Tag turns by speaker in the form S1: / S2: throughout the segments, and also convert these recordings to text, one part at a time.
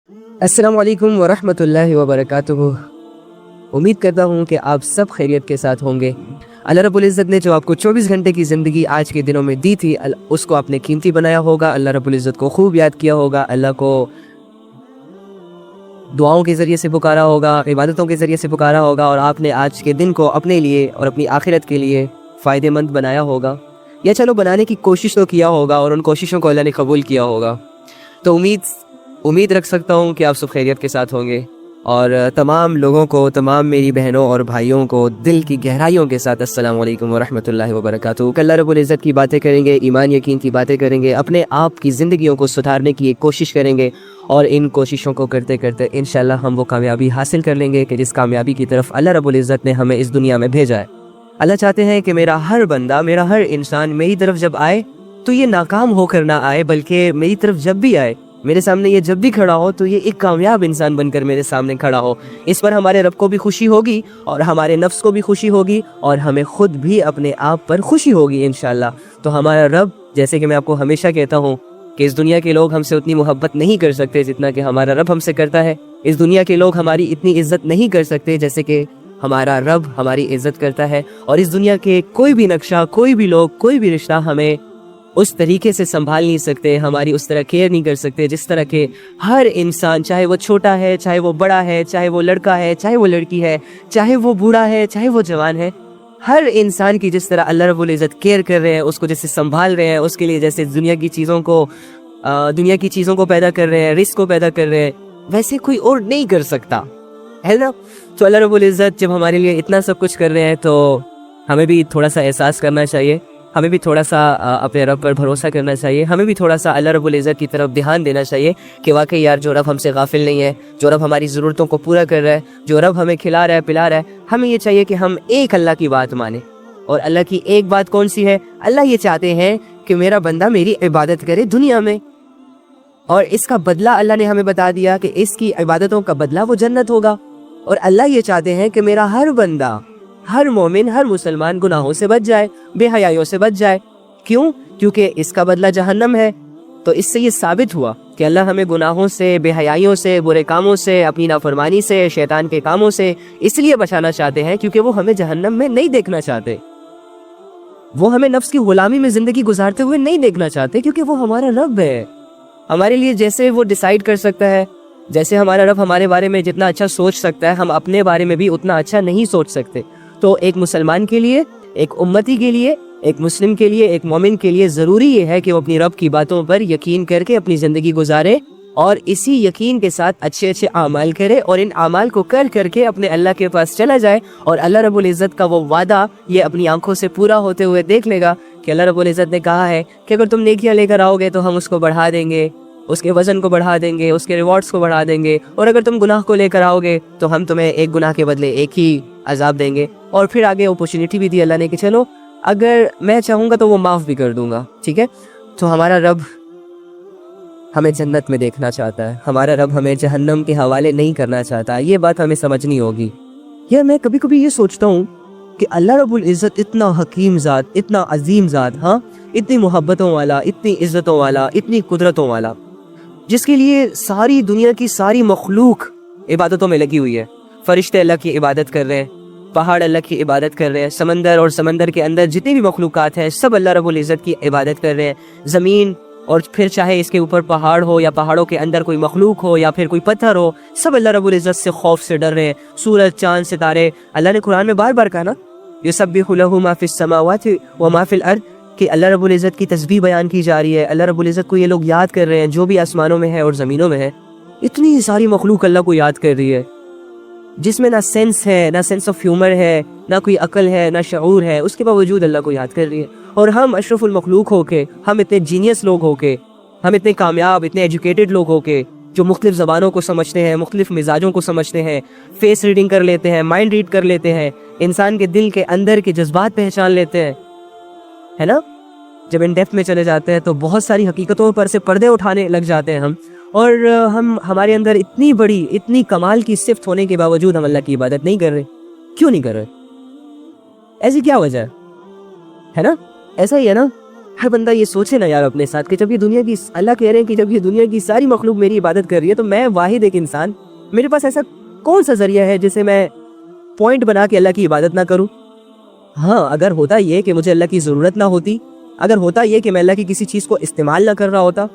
S1: السلام علیکم ورحمۃ اللہ وبرکاتہ۔ امید کرتا ہوں کہ آپ سب خیریت کے ساتھ ہوں گے۔ اللہ رب العزت نے جو آپ کو 24 گھنٹے کی زندگی آج کے دنوں میں دی تھی، اس کو آپ نے قیمتی بنایا ہوگا، اللہ رب العزت کو خوب یاد کیا ہوگا، اللہ کو دعاؤں کے ذریعے سے پکارا ہوگا، عبادتوں کے ذریعے سے پکارا ہوگا، اور آپ نے آج کے دن کو اپنے لیے اور اپنی آخرت کے لیے فائدہ مند بنایا ہوگا، یا چلو بنانے کی کوشش تو کیا ہوگا، اور ان کوششوں کو اللہ نے قبول کیا ہوگا۔ تو امید رکھ سکتا ہوں کہ آپ سب خیریت کے ساتھ ہوں گے، اور تمام لوگوں کو، تمام میری بہنوں اور بھائیوں کو دل کی گہرائیوں کے ساتھ السلام علیکم ورحمۃ اللہ وبرکاتہ۔ اللہ رب العزت کی باتیں کریں گے، ایمان یقین کی باتیں کریں گے، اپنے آپ کی زندگیوں کو سدھارنے کی ایک کوشش کریں گے، اور ان کوششوں کو کرتے کرتے انشاءاللہ ہم وہ کامیابی حاصل کر لیں گے کہ جس کامیابی کی طرف اللہ رب العزت نے ہمیں اس دنیا میں بھیجا ہے۔ اللہ چاہتے ہیں کہ میرا ہر بندہ، میرا ہر انسان میری طرف جب آئے تو یہ ناکام ہو کر نہ آئے، بلکہ میری طرف جب بھی آئے، میرے سامنے یہ جب بھی کھڑا ہو تو یہ ایک کامیاب انسان بن کر میرے سامنے کھڑا ہو۔ اس پر ہمارے رب کو بھی خوشی ہوگی، اور ہمارے نفس کو بھی خوشی ہوگی، اور ہمیں خود بھی اپنے آپ پر خوشی ہوگی انشاءاللہ۔ تو ہمارا رب، جیسے کہ میں آپ کو ہمیشہ کہتا ہوں کہ اس دنیا کے لوگ ہم سے اتنی محبت نہیں کر سکتے جتنا کہ ہمارا رب ہم سے کرتا ہے۔ اس دنیا کے لوگ ہماری اتنی عزت نہیں کر سکتے جیسے کہ ہمارا رب ہماری عزت کرتا ہے، اور اس دنیا کے کوئی بھی نقشہ، کوئی بھی لوگ، کوئی بھی رشتہ ہمیں اس طریقے سے سنبھال نہیں سکتے، ہماری اس طرح کیئر نہیں کر سکتے جس طرح کہ ہر انسان، چاہے وہ چھوٹا ہے، چاہے وہ بڑا ہے، چاہے وہ لڑکا ہے، چاہے وہ لڑکی ہے، چاہے وہ بوڑھا ہے، چاہے وہ جوان ہے، ہر انسان کی جس طرح اللہ رب العزت کیئر کر رہے ہیں، اس کو جیسے سنبھال رہے ہیں، اس کے لیے جیسے دنیا کی چیزوں کو پیدا کر رہے ہیں، رزق کو پیدا کر رہے ہیں، ویسے کوئی اور نہیں کر سکتا ہے نا۔ تو اللہ رب العزت جب ہمارے لیے اتنا سب کچھ کر رہے ہیں تو ہمیں بھی تھوڑا سا احساس کرنا چاہیے، ہمیں بھی تھوڑا سا اپنے رب پر بھروسہ کرنا چاہیے، ہمیں بھی تھوڑا سا اللہ رب العزت کی طرف دھیان دینا چاہیے کہ واقعی یار جو رب ہم سے غافل نہیں ہے، جو رب ہماری ضرورتوں کو پورا کر رہا ہے، جو رب ہمیں کھلا رہا ہے، پلا رہا ہے، ہمیں یہ چاہیے کہ ہم ایک اللہ کی بات مانیں۔ اور اللہ کی ایک بات کون سی ہے؟ اللہ یہ چاہتے ہیں کہ میرا بندہ میری عبادت کرے دنیا میں، اور اس کا بدلہ اللہ نے ہمیں بتا دیا کہ اس کی عبادتوں کا بدلہ وہ جنت ہوگا۔ اور اللہ یہ چاہتے ہیں کہ میرا ہر بندہ، ہر مومن، ہر مسلمان گناہوں سے بچ جائے، بے حیائیوں سے بچ جائے۔ کیوں؟ کیونکہ اس کا بدلہ جہنم ہے۔ تو اس سے یہ ثابت ہوا کہ اللہ ہمیں گناہوں سے، بے حیائیوں سے، برے کاموں سے، اپنی نافرمانی سے، شیطان کے کاموں سے اس لیے بچانا چاہتے ہیں کیونکہ وہ ہمیں جہنم میں نہیں دیکھنا چاہتے، وہ ہمیں نفس کی غلامی میں زندگی گزارتے ہوئے نہیں دیکھنا چاہتے، کیونکہ وہ ہمارا رب ہے۔ ہمارے لیے جیسے وہ ڈیسائیڈ کر سکتا ہے، جیسے ہمارا رب ہمارے بارے میں جتنا اچھا سوچ سکتا ہے، ہم اپنے بارے میں بھی اتنا اچھا نہیں سوچ سکتے۔ تو ایک مسلمان کے لیے، ایک امتی کے لیے، ایک مسلم کے لیے، ایک مومن کے لیے ضروری یہ ہے کہ وہ اپنی رب کی باتوں پر یقین کر کے اپنی زندگی گزارے، اور اسی یقین کے ساتھ اچھے اچھے اعمال کرے، اور ان اعمال کو کر کے اپنے اللہ کے پاس چلا جائے، اور اللہ رب العزت کا وہ وعدہ یہ اپنی آنکھوں سے پورا ہوتے ہوئے دیکھ لے گا کہ اللہ رب العزت نے کہا ہے کہ اگر تم نیکیاں لے کر آؤ گے تو ہم اس کو بڑھا دیں گے، اس کے وزن کو بڑھا دیں گے، اس کے ریوارڈز کو بڑھا دیں گے، اور اگر تم گناہ کو لے کر آؤ گے تو ہم تمہیں ایک گناہ کے بدلے ایک ہی عذاب دیں گے۔ اور پھر آگے اپورچونٹی بھی دی اللہ نے کہ چلو اگر میں چاہوں گا تو وہ معاف بھی کر دوں گا، ٹھیک ہے۔ تو ہمارا رب ہمیں جنت میں دیکھنا چاہتا ہے، ہمارا رب ہمیں جہنم کے حوالے نہیں کرنا چاہتا، یہ بات ہمیں سمجھنی ہوگی۔ یا میں کبھی کبھی یہ سوچتا ہوں کہ اللہ رب العزت اتنا حکیم ذات، اتنا عظیم ذات، ہاں، اتنی محبتوں والا، اتنی عزتوں والا، اتنی قدرتوں والا، جس کے لیے ساری دنیا کی ساری مخلوق عبادتوں میں لگی ہوئی ہے۔ فرشتے اللہ کی عبادت کر رہے ہیں، پہاڑ اللہ کی عبادت کر رہے ہیں، سمندر اور سمندر کے اندر جتنی بھی مخلوقات ہیں سب اللہ رب العزت کی عبادت کر رہے ہیں، زمین، اور پھر چاہے اس کے اوپر پہاڑ ہو یا پہاڑوں کے اندر کوئی مخلوق ہو یا پھر کوئی پتھر ہو، سب اللہ رب العزت سے خوف سے ڈر رہے ہیں۔ سورج، چاند، ستارے، اللہ نے قرآن میں بار بار کہا نا، یسبح لہ ما فی السماوات وما فی الارض، کہ اللہ رب العزت کی تسبیح بیان کی جا رہی ہے، اللہ رب العزت کو یہ لوگ یاد کر رہے ہیں جو بھی آسمانوں میں ہے اور زمینوں میں ہے۔ اتنی ساری مخلوق اللہ کو یاد کر رہی ہے، جس میں نہ سینس ہے، نہ سینس آف ہیومر ہے، نہ کوئی عقل ہے، نہ شعور ہے، اس کے باوجود اللہ کو یاد کر رہی ہے۔ اور ہم اشرف المخلوق ہو کے، ہم اتنے جینیس لوگ ہو کے، ہم اتنے کامیاب، اتنے ایجوکیٹڈ لوگ ہو کے، جو مختلف زبانوں کو سمجھتے ہیں، مختلف مزاجوں کو سمجھتے ہیں، فیس ریڈنگ کر لیتے ہیں، مائنڈ ریڈ کر لیتے ہیں، انسان کے دل کے اندر کے جذبات پہچان لیتے ہیں، ہے نا۔ جب ان ڈیپتھ میں چلے جاتے ہیں تو بہت ساری حقیقتوں پر سے پردے اٹھانے لگ جاتے ہیں ہم، اور ہمارے اندر اتنی بڑی، اتنی کمال کی صفت ہونے کے باوجود ہم اللہ کی عبادت نہیں کر رہے۔ کیوں نہیں کر رہے؟ ایسی کیا وجہ ہے نا؟ ایسا ہی ہے نا ہر بندہ یہ سوچے نا یار اپنے ساتھ کہ جب یہ دنیا کی، اللہ کہہ رہے ہیں کہ جب یہ دنیا کی ساری مخلوق میری عبادت کر رہی ہے تو میں واحد ایک انسان، میرے پاس ایسا کون سا ذریعہ ہے جسے میں پوائنٹ بنا کے اللہ کی عبادت نہ کروں؟ ہاں، اگر ہوتا یہ کہ مجھے اللہ کی ضرورت نہ ہوتی، اگر ہوتا یہ کہ میں اللہ کی کسی چیز کو استعمال نہ کر رہا ہوتا،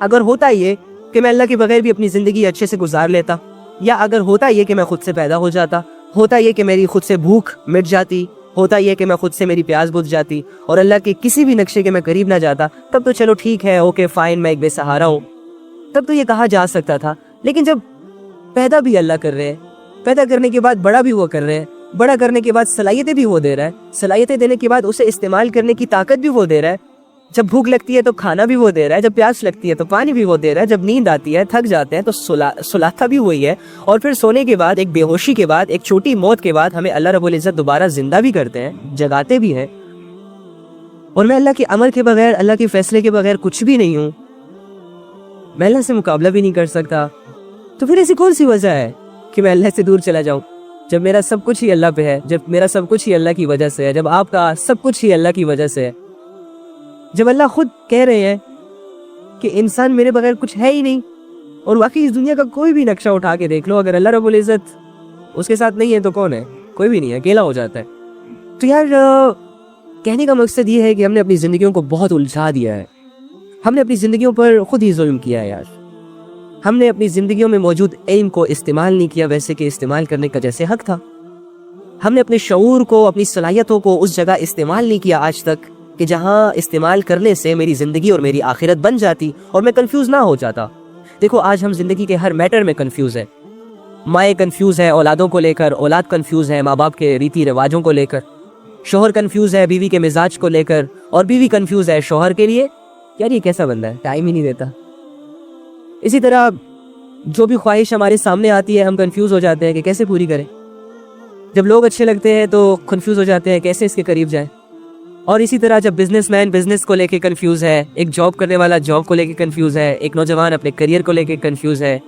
S1: اگر ہوتا یہ کہ میں اللہ کے بغیر بھی اپنی زندگی اچھے سے گزار لیتا، یا اگر ہوتا یہ کہ میں خود سے پیدا ہو جاتا، ہوتا یہ کہ میری خود سے بھوک مٹ جاتی، ہوتا یہ کہ میں خود سے میری پیاس بجھ جاتی اور اللہ کے کسی بھی نقشے کے میں قریب نہ جاتا، تب تو چلو ٹھیک ہے، اوکے فائن، میں ایک بے سہارا ہوں، تب تو یہ کہا جا سکتا تھا۔ لیکن جب پیدا بھی اللہ کر رہے ہیں، پیدا کرنے کے بعد بڑا بھی وہ کر رہے ہیں، بڑا کرنے کے بعد صلاحیتیں بھی وہ دے رہا ہے، صلاحیتیں دینے کے بعد اسے استعمال کرنے کی طاقت بھی وہ دے رہا ہے، جب بھوک لگتی ہے تو کھانا بھی وہ دے رہا ہے، جب پیاس لگتی ہے تو پانی بھی وہ دے رہا ہے، جب نیند آتی ہے، تھک جاتے ہیں تو سلاتا بھی وہی ہے، اور پھر سونے کے بعد، ایک بے ہوشی کے بعد، ایک چھوٹی موت کے بعد ہمیں اللہ رب العزت دوبارہ زندہ بھی کرتے ہیں، جگاتے بھی ہیں۔ اور میں اللہ کے امر کے بغیر، اللہ کے فیصلے کے بغیر کچھ بھی نہیں ہوں، میں اللہ سے مقابلہ بھی نہیں کر سکتا، تو پھر ایسی کون سی وجہ ہے کہ میں اللہ سے دور چلا جاؤں؟ جب میرا سب کچھ ہی اللہ پہ ہے، جب میرا سب کچھ ہی اللہ کی وجہ سے ہے، جب آپ کا سب کچھ ہی اللہ کی وجہ سے ہے، جب اللہ خود کہہ رہے ہیں کہ انسان میرے بغیر کچھ ہے ہی نہیں، اور واقعی اس دنیا کا کوئی بھی نقشہ اٹھا کے دیکھ لو، اگر اللہ رب العزت اس کے ساتھ نہیں ہے تو کون ہے؟ کوئی بھی نہیں ہے، اکیلا ہو جاتا ہے۔ تو یار کہنے کا مقصد یہ ہے کہ ہم نے اپنی زندگیوں کو بہت الجھا دیا ہے، ہم نے اپنی زندگیوں پر خود ہی ظلم کیا ہے یار، ہم نے اپنی زندگیوں میں موجود علم کو استعمال نہیں کیا ویسے کہ استعمال کرنے کا جیسے حق تھا، ہم نے اپنے شعور کو، اپنی صلاحیتوں کو اس جگہ استعمال نہیں کیا آج تک کہ جہاں استعمال کرنے سے میری زندگی اور میری آخرت بن جاتی اور میں کنفیوز نہ ہو جاتا۔ دیکھو آج ہم زندگی کے ہر میٹر میں کنفیوز ہیں، مائیں کنفیوز ہے اولادوں کو لے کر، اولاد کنفیوز ہے ماں باپ کے ریتی رواجوں کو لے کر، شوہر کنفیوز ہے بیوی کے مزاج کو لے کر، اور بیوی کنفیوز ہے شوہر کے لیے، یار یہ کیسا بندہ ہے، ٹائم ہی نہیں دیتا۔ اسی طرح جو بھی خواہش ہمارے سامنے آتی ہے ہم کنفیوز ہو جاتے ہیں کہ کیسے پوری کریں، جب لوگ اچھے لگتے ہیں تو کنفیوز ہو جاتے ہیں کیسے اس کے قریب جائیں، اور اسی طرح جب بزنس مین بزنس کو لے کے کنفیوز ہے، ایک جاب کرنے والا جاب کو لے کے کنفیوز ہے، ایک نوجوان اپنے کریئر کو لے کے کنفیوز ہے،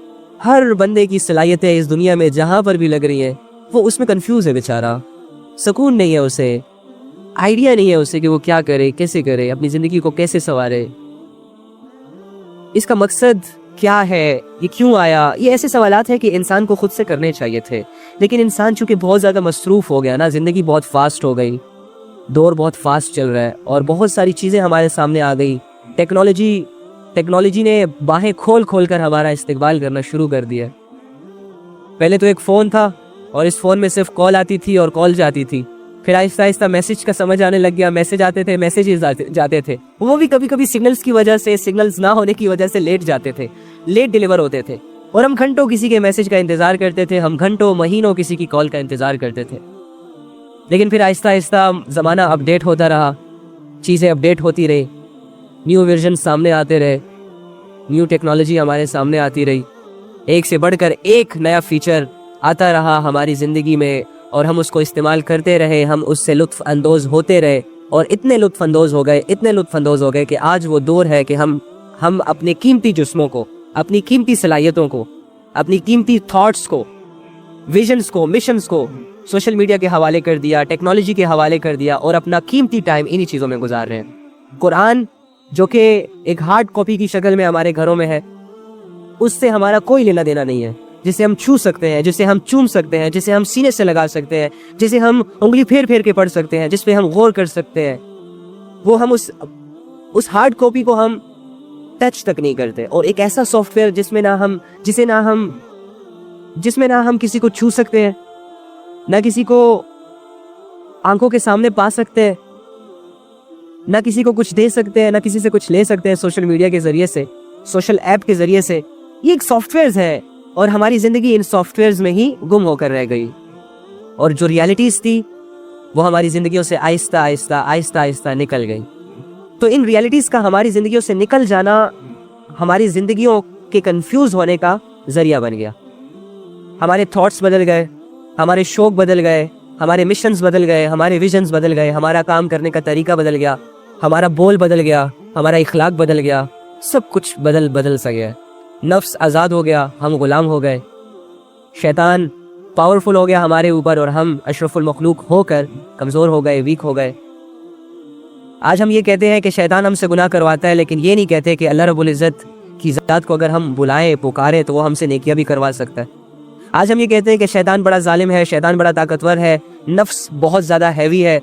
S1: ہر بندے کی صلاحیتیں اس دنیا میں جہاں پر بھی لگ رہی ہیں وہ اس میں کنفیوز ہے بیچارہ، سکون نہیں ہے اسے، آئیڈیا نہیں ہے اسے کہ وہ کیا کرے، کیسے کرے، اپنی زندگی کو کیسے سنوارے، اس کا مقصد کیا ہے، یہ کیوں آیا، یہ ایسے سوالات ہیں کہ انسان کو خود سے کرنے چاہیے تھے، لیکن انسان چونکہ بہت زیادہ مصروف ہو گیا نا، زندگی بہت فاسٹ ہو گئی، دور بہت فاسٹ چل رہا ہے اور بہت ساری چیزیں ہمارے سامنے آ گئی، ٹیکنالوجی نے باہیں کھول کھول کر ہمارا استقبال کرنا شروع کر دیا۔ پہلے تو ایک فون تھا اور اس فون میں صرف کال آتی تھی اور کال جاتی تھی، پھر آہستہ آہستہ میسج کا سمجھ آنے لگ گیا، میسج آتے تھے، میسیجز جاتے تھے، وہ بھی کبھی کبھی سگنلز کی وجہ سے، سگنلز نہ ہونے کی وجہ سے لیٹ جاتے تھے، لیٹ ڈیلیور ہوتے تھے، اور ہم گھنٹوں کسی کے میسج کا انتظار کرتے تھے، ہم گھنٹوں مہینوں کسی کی کال کا انتظار کرتے تھے۔ لیکن پھر آہستہ آہستہ زمانہ اپڈیٹ ہوتا رہا، چیزیں اپڈیٹ ہوتی رہی، نیو ورژن سامنے آتے رہے، نیو ٹیکنالوجی ہمارے سامنے آتی رہی، ایک سے بڑھ کر ایک نیا فیچر آتا رہا ہماری زندگی میں، اور ہم اس کو استعمال کرتے رہے، ہم اس سے لطف اندوز ہوتے رہے، اور اتنے لطف اندوز ہو گئے کہ آج وہ دور ہے کہ ہم اپنے قیمتی جسموں کو، اپنی قیمتی صلاحیتوں کو، اپنی قیمتی تھاٹس کو، ویژنز کو، مشنز کو سوشل میڈیا کے حوالے کر دیا، ٹیکنالوجی کے حوالے کر دیا، اور اپنا قیمتی ٹائم انہی چیزوں میں گزار رہے ہیں۔ قرآن جو کہ ایک ہارڈ کاپی کی شکل میں ہمارے گھروں میں ہے، اس سے ہمارا کوئی لینا دینا نہیں ہے، جسے ہم چھو سکتے ہیں، جسے ہم چوم سکتے ہیں، جسے ہم سینے سے لگا سکتے ہیں، جسے ہم انگلی پھیر پھیر کے پڑھ سکتے ہیں، جس پہ ہم غور کر سکتے ہیں، وہ ہم اس ہارڈ کاپی کو ہم ٹچ تک نہیں کرتے، اور ایک ایسا سافٹ ویئر جس میں نہ ہم کسی کو چھو سکتے ہیں، نہ کسی کو آنکھوں کے سامنے پا سکتے ہیں، نہ کسی کو کچھ دے سکتے ہیں، نہ کسی سے کچھ لے سکتے ہیں سوشل میڈیا کے ذریعے سے، سوشل ایپ کے ذریعے سے، یہ ایک سافٹ ویئرز ہے، اور ہماری زندگی ان سافٹ ویئرز میں ہی گم ہو کر رہ گئی، اور جو ریالٹیز تھی وہ ہماری زندگیوں سے آہستہ آہستہ نکل گئی۔ تو ان ریالٹیز کا ہماری زندگیوں سے نکل جانا ہماری زندگیوں کے کنفیوز ہونے کا ذریعہ بن گیا، ہمارے تھاٹس بدل گئے، ہمارے شوق بدل گئے، ہمارے مشنز بدل گئے، ہمارے ویژنز بدل گئے، ہمارا کام کرنے کا طریقہ بدل گیا، ہمارا بول بدل گیا، ہمارا اخلاق بدل گیا، سب کچھ بدل سا گیا، نفس آزاد ہو گیا، ہم غلام ہو گئے، شیطان پاورفل ہو گیا ہمارے اوپر، اور ہم اشرف المخلوق ہو کر کمزور ہو گئے، ویک ہو گئے۔ آج ہم یہ کہتے ہیں کہ شیطان ہم سے گناہ کرواتا ہے، لیکن یہ نہیں کہتے کہ اللہ رب العزت کی ذات کو اگر ہم بلائیں پکاریں تو وہ ہم سے نیکیاں بھی کروا سکتا ہے۔ آج ہم یہ کہتے ہیں کہ شیطان بڑا ظالم ہے، شیطان بڑا طاقتور ہے، نفس بہت زیادہ ہیوی ہے،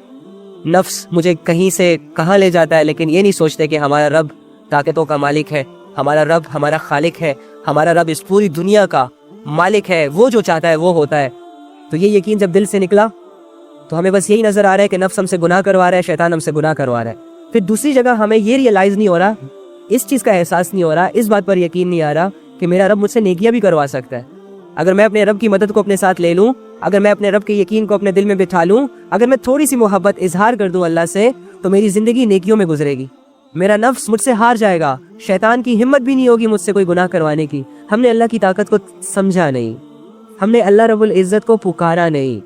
S1: نفس مجھے کہیں سے کہاں لے جاتا ہے، لیکن یہ نہیں سوچتے کہ ہمارا رب طاقتوں کا مالک ہے، ہمارا رب ہمارا خالق ہے، ہمارا رب اس پوری دنیا کا مالک ہے، وہ جو چاہتا ہے وہ ہوتا ہے۔ تو یہ یقین جب دل سے نکلا تو ہمیں بس یہی نظر آ رہا ہے کہ نفس ہم سے گناہ کروا رہا ہے، شیطان ہم سے گناہ کروا رہا ہے۔ پھر دوسری جگہ ہمیں یہ ریئلائز نہیں ہو رہا، اس چیز کا احساس نہیں ہو رہا، اس بات پر یقین نہیں آ رہا کہ میرا رب مجھ سے نیکیاں بھی کروا سکتا ہے۔ اگر میں اپنے رب کی مدد کو اپنے ساتھ لے لوں، اگر میں اپنے رب کے یقین کو اپنے دل میں بٹھا لوں، اگر میں تھوڑی سی محبت اظہار کر دوں اللہ سے، تو میری زندگی نیکیوں میں گزرے گی، میرا نفس مجھ سے ہار جائے گا، شیطان کی ہمت بھی نہیں ہوگی مجھ سے کوئی گناہ کروانے کی۔ ہم نے اللہ کی طاقت کو سمجھا نہیں، ہم نے اللہ رب العزت کو پکارا نہیں،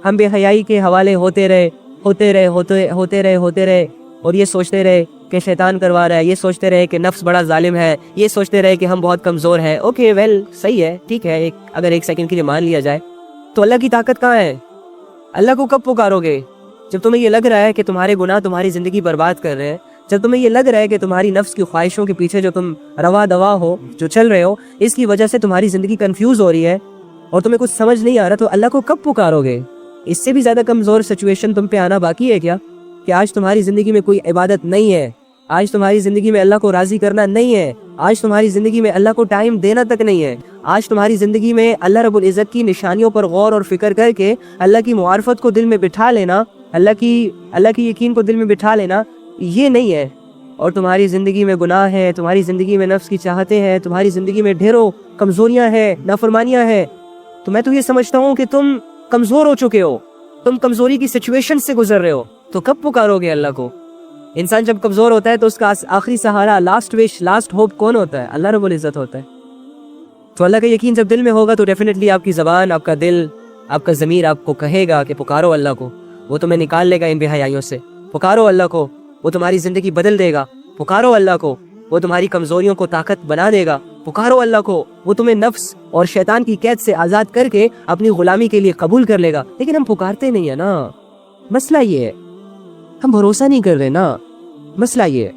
S1: ہم بے حیائی کے حوالے ہوتے رہے اور یہ سوچتے رہے کہ شیطان کروا رہا ہے، یہ سوچتے رہے کہ نفس بڑا ظالم ہے، یہ سوچتے رہے کہ ہم بہت کمزور ہیں۔ اوکے ویل صحیح ہے، ٹھیک ہے، اگر ایک سیکنڈ کے لیے مان لیا جائے تو اللہ کی طاقت کہاں ہے؟ اللہ کو کب پکارو گے؟ جب تمہیں یہ لگ رہا ہے کہ تمہارے گناہ تمہاری زندگی برباد کر رہے ہیں، جب تمہیں یہ لگ رہا ہے کہ تمہاری نفس کی خواہشوں کے پیچھے جو تم روا دوا ہو، جو چل رہے ہو، اس کی وجہ سے تمہاری زندگی کنفیوز ہو رہی ہے اور تمہیں کچھ سمجھ نہیں آ رہا، تو اللہ کو کب پکارو گے؟ اس سے بھی زیادہ کمزور سچویشن تم پہ آنا باقی ہے کیا؟ کہ آج تمہاری زندگی میں کوئی عبادت نہیں ہے، آج تمہاری زندگی میں اللہ کو راضی کرنا نہیں ہے، آج تمہاری زندگی میں اللہ کو ٹائم دینا تک نہیں ہے، آج تمہاری زندگی میں اللہ رب العزت کی نشانیوں پر غور اور فکر کر کے اللہ کی معرفت کو دل میں بٹھا لینا، اللہ کی یقین کو دل میں بٹھا لینا، یہ نہیں ہے، اور تمہاری زندگی میں گناہ ہے، تمہاری زندگی میں نفس کی چاہتے ہیں، تمہاری زندگی میں ڈھیروں کمزوریاں ہیں، نافرمانیاں ہیں، تو میں تو یہ سمجھتا ہوں کہ تم کمزور ہو چکے ہو، تم کمزوری کی سچویشن سے گزر رہے ہو، تو کب پکارو گے اللہ کو؟ انسان جب کمزور ہوتا ہے تو اس کا آخری سہارا، لاسٹ وش، لاسٹ ہوپ کون ہوتا ہے؟ اللہ رب العزت ہوتا ہے۔ تو اللہ کا یقین جب دل میں ہوگا تو ڈیفینیٹلی آپ کی زبان، آپ کا دل، آپ کا ضمیر آپ کو کہے گا کہ پکارو اللہ کو، وہ تمہیں نکال لے گا ان بے حیائیوں سے، پکارو اللہ کو، وہ تمہاری زندگی بدل دے گا، پکارو اللہ کو، وہ تمہاری کمزوریوں کو طاقت بنا دے گا، پکارو اللہ کو، وہ تمہیں نفس اور شیطان کی قید سے آزاد کر کے اپنی غلامی کے لیے قبول کر لے گا۔ لیکن ہم پکارتے نہیں ہیں نا، مسئلہ یہ ہے، ہم بھروسہ نہیں کر رہے نا، مسئلہ یہ ہے۔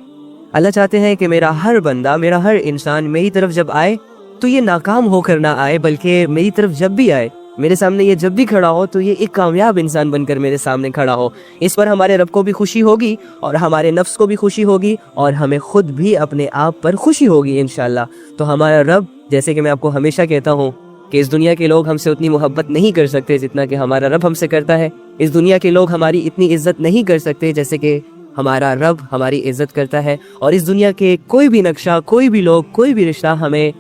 S1: اللہ چاہتے ہیں کہ میرا ہر بندہ، میرا ہر انسان میری طرف جب آئے تو یہ ناکام ہو کر نہ آئے، بلکہ میری طرف جب بھی آئے، میرے سامنے یہ جب بھی کھڑا ہو تو یہ ایک کامیاب انسان بن کر میرے سامنے کھڑا ہو۔ اس پر ہمارے رب کو بھی خوشی ہوگی اور ہمارے نفس کو بھی خوشی ہوگی اور ہمیں خود بھی اپنے آپ پر خوشی ہوگی انشاءاللہ۔ تو ہمارا رب، جیسے کہ میں آپ کو ہمیشہ کہتا ہوں کہ اس دنیا کے لوگ ہم سے اتنی محبت نہیں کر سکتے جتنا کہ ہمارا رب ہم سے کرتا ہے، اس دنیا کے لوگ ہماری اتنی عزت نہیں کر سکتے جیسے کہ ہمارا رب ہماری عزت کرتا ہے، اور اس دنیا کے کوئی بھی نقشہ، کوئی بھی لوگ، کوئی بھی رشتہ ہمیں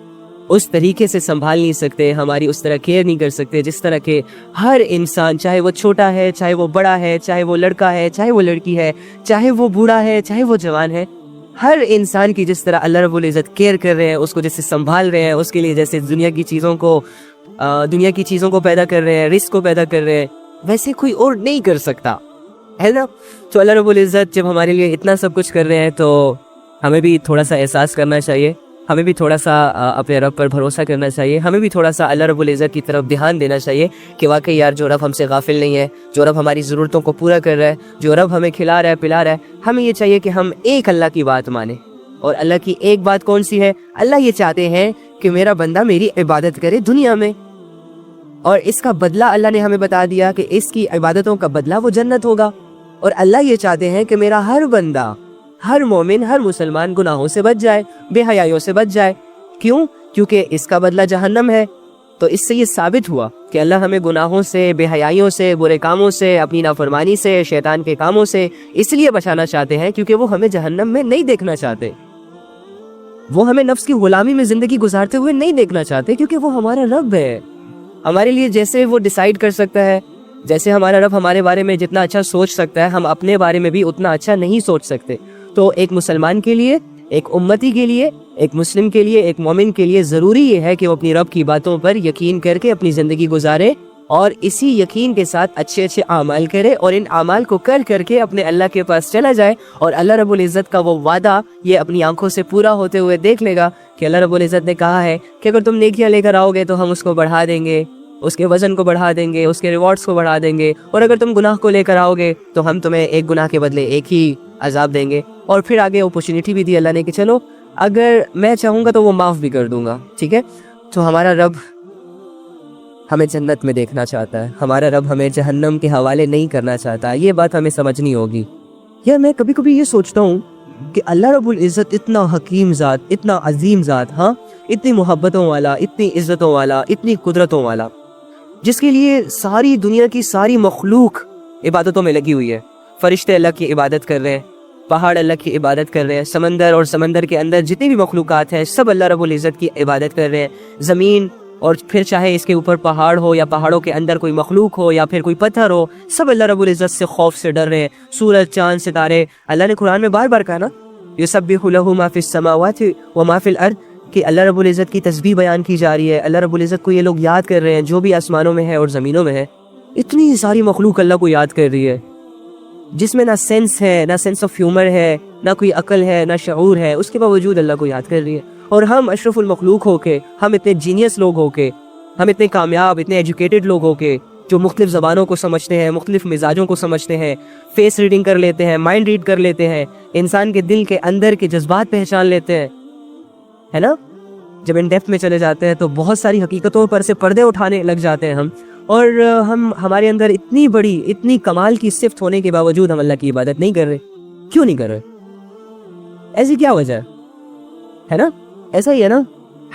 S1: اس طریقے سے سنبھال نہیں سکتے، ہماری اس طرح کیئر نہیں کر سکتے جس طرح کہ ہر انسان، چاہے وہ چھوٹا ہے، چاہے وہ بڑا ہے، چاہے وہ لڑکا ہے، چاہے وہ لڑکی ہے، چاہے وہ بوڑھا ہے، چاہے وہ جوان ہے، ہر انسان کی جس طرح اللہ رب العزت کیئر کر رہے ہیں، اس کو جیسے سنبھال رہے ہیں، اس کے لیے جیسے دنیا کی چیزوں کو پیدا کر رہے ہیں، رزق کو پیدا کر رہے ہیں، ویسے کوئی اور نہیں کر سکتا ہے نا۔ تو اللہ رب العزت جب ہمارے لیے اتنا سب کچھ کر رہے ہیں تو ہمیں بھی تھوڑا سا احساس کرنا چاہیے، ہمیں بھی تھوڑا سا اپنے رب پر بھروسہ کرنا چاہیے، ہمیں بھی تھوڑا سا اللہ رب العزت کی طرف دھیان دینا چاہیے کہ واقعی یار جو رب ہم سے غافل نہیں ہے، جو رب ہماری ضرورتوں کو پورا کر رہا ہے، جو رب ہمیں کھلا رہا ہے، پلا رہا ہے، ہمیں یہ چاہیے کہ ہم ایک اللہ کی بات مانیں۔ اور اللہ کی ایک بات کون سی ہے؟ اللہ یہ چاہتے ہیں کہ میرا بندہ میری عبادت کرے دنیا میں، اور اس کا بدلہ اللہ نے ہمیں بتا دیا کہ اس کی عبادتوں کا بدلہ وہ جنت ہوگا۔ اور اللہ یہ چاہتے ہیں کہ میرا ہر بندہ، ہر مومن، ہر مسلمان گناہوں سے بچ جائے، بے حیائیوں سے بچ جائے۔ کیوں؟ کیونکہ اس کا بدلہ جہنم ہے۔ تو اس سے یہ ثابت ہوا کہ اللہ ہمیں گناہوں سے، بے حیائیوں سے، برے کاموں سے، اپنی نافرمانی سے، شیطان کے کاموں سے اس لیے بچانا چاہتے ہیں کیونکہ وہ ہمیں جہنم میں نہیں دیکھنا چاہتے، وہ ہمیں نفس کی غلامی میں زندگی گزارتے ہوئے نہیں دیکھنا چاہتے، کیونکہ وہ ہمارا رب ہے۔ ہمارے لیے جیسے وہ ڈیسائیڈ کر سکتا ہے، جیسے ہمارا رب ہمارے بارے میں جتنا اچھا سوچ سکتا ہے، ہم اپنے بارے میں بھی اتنا اچھا نہیں سوچ سکتے۔ تو ایک مسلمان کے لیے، ایک امتی کے لیے، ایک مسلم کے لیے، ایک مومن کے لیے ضروری یہ ہے کہ وہ اپنی رب کی باتوں پر یقین کر کے اپنی زندگی گزارے، اور اسی یقین کے ساتھ اچھے اچھے اعمال کرے، اور ان اعمال کو کر کے اپنے اللہ کے پاس چلا جائے، اور اللہ رب العزت کا وہ وعدہ یہ اپنی آنکھوں سے پورا ہوتے ہوئے دیکھ لے گا کہ اللہ رب العزت نے کہا ہے کہ اگر تم نیکیاں لے کر آؤ گے تو ہم اس کو بڑھا دیں گے، اس کے وزن کو بڑھا دیں گے، اس کے ریوارڈز کو بڑھا دیں گے، اور اگر تم گناہ کو لے کر آؤ گے تو ہم تمہیں ایک گناہ کے بدلے ایک ہی عذاب دیں گے. اور پھر آگے اپورچونیٹی بھی دی اللہ نے کہ چلو اگر میں چاہوں گا تو وہ معاف بھی کر دوں گا. ٹھیک ہے. تو ہمارا رب ہمیں جنت میں دیکھنا چاہتا ہے, ہمارا رب ہمیں جہنم کے حوالے نہیں کرنا چاہتا. یہ بات ہمیں سمجھنی ہوگی. یا میں کبھی کبھی یہ سوچتا ہوں کہ اللہ رب العزت اتنا حکیم ذات, اتنا عظیم ذات, ہاں اتنی محبتوں والا, اتنی عزتوں والا, اتنی قدرتوں والا, جس کے لیے ساری دنیا کی ساری مخلوق عبادتوں میں لگی ہوئی ہے. فرشتے اللہ کی عبادت کر رہے ہیں, پہاڑ اللہ کی عبادت کر رہے ہیں, سمندر اور سمندر کے اندر جتنی بھی مخلوقات ہیں سب اللہ رب العزت کی عبادت کر رہے ہیں. زمین اور پھر چاہے اس کے اوپر پہاڑ ہو یا پہاڑوں کے اندر کوئی مخلوق ہو یا پھر کوئی پتھر ہو, سب اللہ رب العزت سے خوف سے ڈر رہے ہیں. سورج, چاند, ستارے, اللہ نے قرآن میں بار بار کہا نا یسبح لہ ما فی السماوات و ما فی الارض, کہ اللہ رب العزت کی تسبیح بیان کی جا رہی ہے. اللہ رب العزت کو یہ لوگ یاد کر رہے ہیں جو بھی آسمانوں میں ہے اور زمینوں میں ہے. اتنی ساری مخلوق اللہ کو یاد کر رہی ہے جس میں نہ سینس ہے, نہ سینس آف ہیومر ہے, نہ کوئی عقل ہے, نہ شعور ہے, اس کے باوجود اللہ کو یاد کر رہی ہے. اور ہم اشرف المخلوق ہو کے, ہم اتنے جینیس لوگ ہو کے, ہم اتنے کامیاب, اتنے ایجوکیٹڈ لوگ ہو کے, جو مختلف زبانوں کو سمجھتے ہیں, مختلف مزاجوں کو سمجھتے ہیں, فیس ریڈنگ کر لیتے ہیں, مائنڈ ریڈ کر لیتے ہیں, انسان کے دل کے اندر کے جذبات پہچان لیتے ہیں, ہے نا. جب ان ڈیپتھ میں چلے جاتے ہیں تو بہت ساری حقیقتوں پر سے پردے اٹھانے لگ جاتے ہیں ہم. اور ہمارے اندر اتنی بڑی, اتنی کمال کی صفت ہونے کے باوجود ہم اللہ کی عبادت نہیں کر رہے. کیوں نہیں کر رہے؟ ایسی کیا وجہ ہے نا؟ ایسا ہی ہے نا.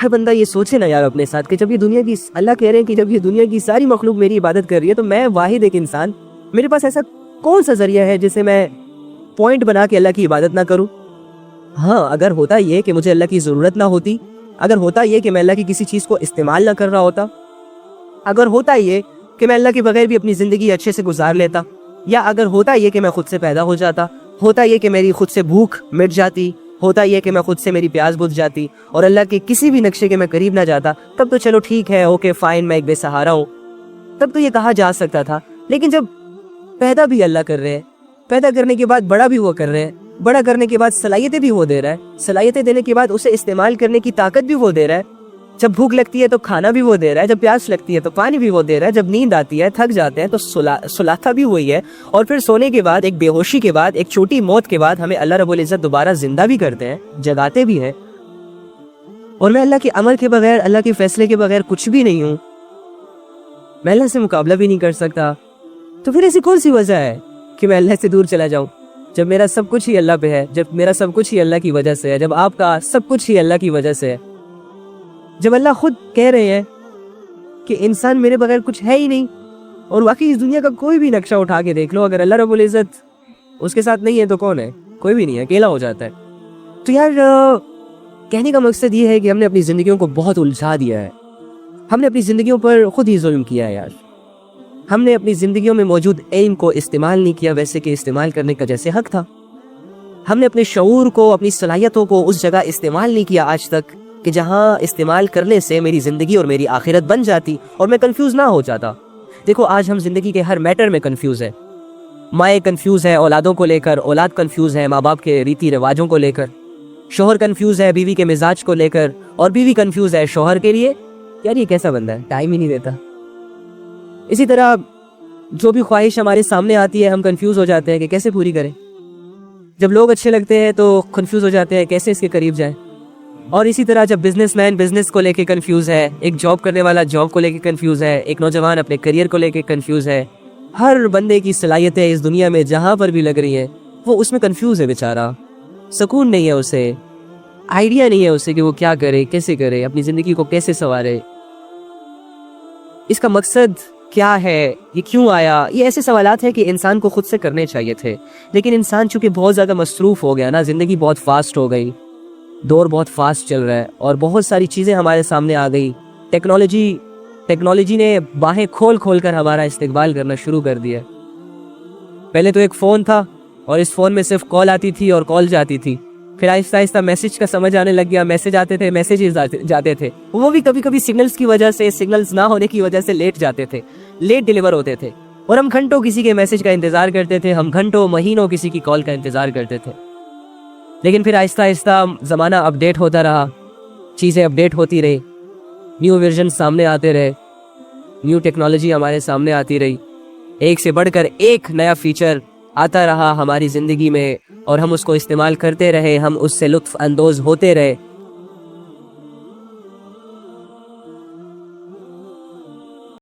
S1: ہر بندہ یہ سوچے نا یار اپنے ساتھ کہ جب یہ دنیا کی, اللہ کہہ رہے ہیں کہ جب یہ دنیا کی ساری مخلوق میری عبادت کر رہی ہے تو میں واحد ایک انسان, میرے پاس ایسا کون سا ذریعہ ہے جسے میں پوائنٹ بنا کے اللہ کی عبادت نہ کروں. ہاں اگر ہوتا یہ کہ مجھے اللہ کی ضرورت نہ ہوتی, اگر ہوتا یہ کہ میں اللہ کی کسی چیز کو استعمال نہ کر رہا ہوتا, اگر ہوتا یہ کہ میں اللہ کے بغیر بھی اپنی زندگی اچھے سے گزار لیتا, یا اگر ہوتا یہ کہ میں خود سے پیدا ہو جاتا, ہوتا یہ کہ میری خود سے بھوک مٹ جاتی, ہوتا یہ کہ میں خود سے میری پیاس بجھ جاتی اور اللہ کے کسی بھی نقشے کے میں قریب نہ جاتا, تب تو چلو ٹھیک ہے, اوکے فائن, میں ایک بے سہارا ہوں, تب تو یہ کہا جا سکتا تھا. لیکن جب پیدا بھی اللہ کر رہے ہیں, پیدا کرنے کے بعد بڑا بھی وہ کر رہے ہیں, بڑا کرنے کے بعد صلاحیتیں بھی وہ دے رہا ہے, صلاحیتیں دینے کے بعد اسے استعمال کرنے کی طاقت بھی وہ دے رہا ہے, جب بھوک لگتی ہے تو کھانا بھی وہ دے رہا ہے, جب پیاس لگتی ہے تو پانی بھی وہ دے رہا ہے, جب نیند آتی ہے, تھک جاتے ہیں تو سلاتا بھی وہی ہے, اور پھر سونے کے بعد, ایک بے ہوشی کے بعد, ایک چھوٹی موت کے بعد ہمیں اللہ رب العزت دوبارہ زندہ بھی کرتے ہیں, جگاتے بھی ہیں. اور میں اللہ کے امر کے بغیر, اللہ کے فیصلے کے بغیر کچھ بھی نہیں ہوں, میں اللہ سے مقابلہ بھی نہیں کر سکتا. تو پھر ایسی کون سی وجہ ہے کہ میں اللہ سے دور چلا جاؤں, جب میرا سب کچھ ہی اللہ پہ ہے, جب میرا سب کچھ ہی اللہ کی وجہ سے ہے, جب آپ کا سب کچھ ہی اللہ کی وجہ سے ہے, جب اللہ خود کہہ رہے ہیں کہ انسان میرے بغیر کچھ ہے ہی نہیں. اور واقعی اس دنیا کا کوئی بھی نقشہ اٹھا کے دیکھ لو, اگر اللہ رب العزت اس کے ساتھ نہیں ہے تو کون ہے؟ کوئی بھی نہیں ہے, اکیلا ہو جاتا ہے. تو یار کہنے کا مقصد یہ ہے کہ ہم نے اپنی زندگیوں کو بہت الجھا دیا ہے, ہم نے اپنی زندگیوں پر خود ہی ظلم کیا ہے یار. ہم نے اپنی زندگیوں میں موجود علم کو استعمال نہیں کیا ویسے کہ استعمال کرنے کا جیسے حق تھا. ہم نے اپنے شعور کو, اپنی صلاحیتوں کو اس جگہ استعمال نہیں کیا آج تک کہ جہاں استعمال کرنے سے میری زندگی اور میری آخرت بن جاتی اور میں کنفیوز نہ ہو جاتا. دیکھو آج ہم زندگی کے ہر میٹر میں کنفیوز ہیں. مائیں کنفیوز ہیں اولادوں کو لے کر, اولاد کنفیوز ہے ماں باپ کے ریتی رواجوں کو لے کر, شوہر کنفیوز ہے بیوی کے مزاج کو لے کر, اور بیوی کنفیوز ہے شوہر کے لیے. یار یہ کیسا بندہ ہے, ٹائم ہی نہیں دیتا. اسی طرح جو بھی خواہش ہمارے سامنے آتی ہے ہم کنفیوز ہو جاتے ہیں کہ کیسے پوری کریں. جب لوگ اچھے لگتے ہیں تو کنفیوز ہو جاتے ہیں کیسے اس کے قریب جائیں. اور اسی طرح جب بزنس مین بزنس کو لے کے کنفیوز ہے, ایک جاب کرنے والا جاب کو لے کے کنفیوز ہے, ایک نوجوان اپنے کریئر کو لے کے کنفیوز ہے. ہر بندے کی صلاحیتیں اس دنیا میں جہاں پر بھی لگ رہی ہیں وہ اس میں کنفیوز ہے بیچارہ. سکون نہیں ہے اسے, آئیڈیا نہیں ہے اسے کہ وہ کیا کرے, کیسے کرے, اپنی زندگی کو کیسے سنوارے, اس کا مقصد کیا ہے, یہ کیوں آیا. یہ ایسے سوالات ہیں کہ انسان کو خود سے کرنے چاہیے تھے, لیکن انسان چونکہ بہت زیادہ مصروف ہو گیا نا, زندگی بہت فاسٹ ہو گئی, دور بہت فاسٹ چل رہا ہے اور بہت ساری چیزیں ہمارے سامنے آ گئی. ٹیکنالوجی نے باہیں کھول کھول کر ہمارا استقبال کرنا شروع کر دیا. پہلے تو ایک فون تھا اور اس فون میں صرف کال آتی تھی اور کال جاتی تھی. پھر آہستہ آہستہ میسج کا سمجھ آنے لگ گیا, میسج آتے تھے, میسیجز جاتے تھے, وہ بھی کبھی کبھی سگنلز کی وجہ سے, سگنلز نہ ہونے کی وجہ سے لیٹ جاتے تھے, لیٹ ڈیلیور ہوتے تھے, اور ہم گھنٹوں کسی کے میسج کا انتظار کرتے تھے, ہم گھنٹوں مہینوں کسی کی کال کا انتظار کرتے تھے. لیکن پھر آہستہ آہستہ زمانہ اپڈیٹ ہوتا رہا, چیزیں اپڈیٹ ہوتی رہی, نیو ورژن سامنے آتے رہے, نیو ٹیکنالوجی ہمارے سامنے آتی رہی, ایک سے بڑھ کر ایک نیا فیچر آتا رہا ہماری زندگی میں اور ہم اس کو استعمال کرتے رہے, ہم اس سے لطف اندوز ہوتے رہے,